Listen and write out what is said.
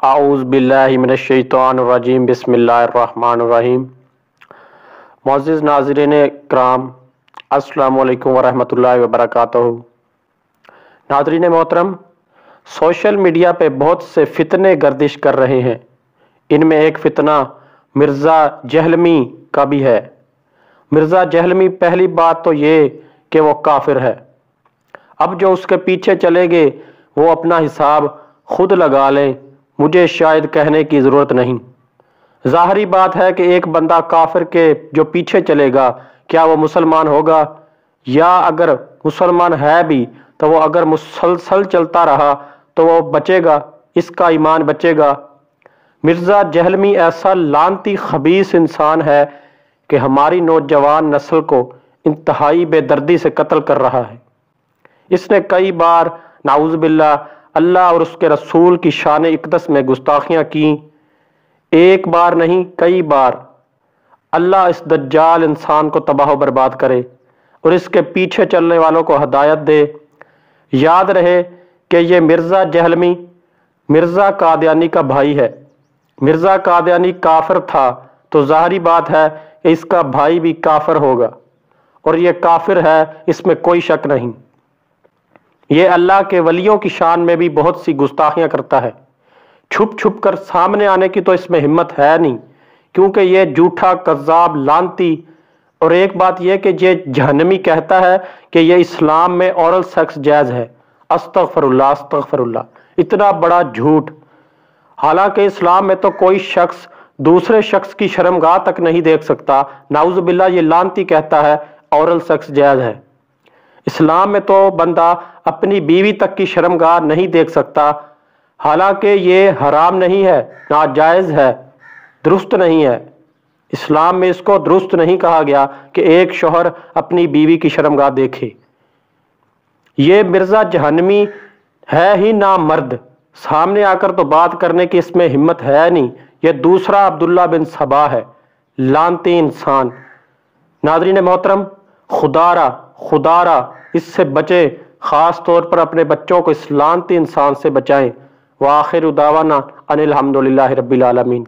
اعوذ باللہ من الشیطان الرجیم، بسم اللہ الرحمن الرحیم۔ معزز ناظرین کرام، السلام علیکم ورحمۃ اللہ وبرکاتہ۔ ناظرین محترم، سوشل میڈیا پہ بہت سے فتنے گردش کر رہے ہیں۔ ان میں ایک فتنہ مرزا جہلمی کا بھی ہے۔ مرزا جہلمی، پہلی بات تو یہ کہ وہ کافر ہے۔ اب جو اس کے پیچھے چلے گے وہ اپنا حساب خود لگا لیں، مجھے شاید کہنے کی ضرورت نہیں۔ ظاہری بات ہے کہ ایک بندہ کافر کے جو پیچھے چلے گا، کیا وہ مسلمان ہوگا؟ یا اگر مسلمان ہے بھی تو وہ اگر مسلسل چلتا رہا تو وہ بچے گا، اس کا ایمان بچے گا؟ مرزا جہلمی ایسا لعنتی خبیث انسان ہے کہ ہماری نوجوان نسل کو انتہائی بے دردی سے قتل کر رہا ہے۔ اس نے کئی بار نعوذ باللہ اللہ اور اس کے رسول کی شان اقدس میں گستاخیاں کی، ایک بار نہیں کئی بار۔ اللہ اس دجال انسان کو تباہ و برباد کرے اور اس کے پیچھے چلنے والوں کو ہدایت دے۔ یاد رہے کہ یہ مرزا جہلمی مرزا قادیانی کا بھائی ہے۔ مرزا قادیانی کافر تھا تو ظاہری بات ہے کہ اس کا بھائی بھی کافر ہوگا، اور یہ کافر ہے، اس میں کوئی شک نہیں۔ یہ اللہ کے ولیوں کی شان میں بھی بہت سی گستاخیاں کرتا ہے۔ چھپ چھپ کر سامنے آنے کی تو اس میں ہمت ہے نہیں، کیونکہ یہ جھوٹا کذاب لعنتی۔ اور ایک بات یہ کہ یہ جہنمی کہتا ہے کہ یہ اسلام میں اورل سیکس جائز ہے۔ استغفر اللہ استغفر اللہ، اتنا بڑا جھوٹ۔ حالانکہ اسلام میں تو کوئی شخص دوسرے شخص کی شرمگاہ تک نہیں دیکھ سکتا، نعوذ باللہ یہ لعنتی کہتا ہے اورل سیکس جائز ہے۔ اسلام میں تو بندہ اپنی بیوی تک کی شرمگاہ نہیں دیکھ سکتا، حالانکہ یہ حرام نہیں ہے، ناجائز ہے، درست نہیں ہے۔ اسلام میں اس کو درست نہیں کہا گیا کہ ایک شوہر اپنی بیوی کی شرمگاہ دیکھے۔ یہ مرزا جہنمی ہے ہی نامرد، سامنے آ کر تو بات کرنے کی اس میں ہمت ہے نہیں۔ یہ دوسرا عبداللہ بن سبا ہے، لعنتی انسان۔ ناظرین محترم، خدا را اس سے بچے، خاص طور پر اپنے بچوں کو اس لعنتی انسان سے بچائیں۔ وآخر دعوانا ان الحمدللہ رب العالمین۔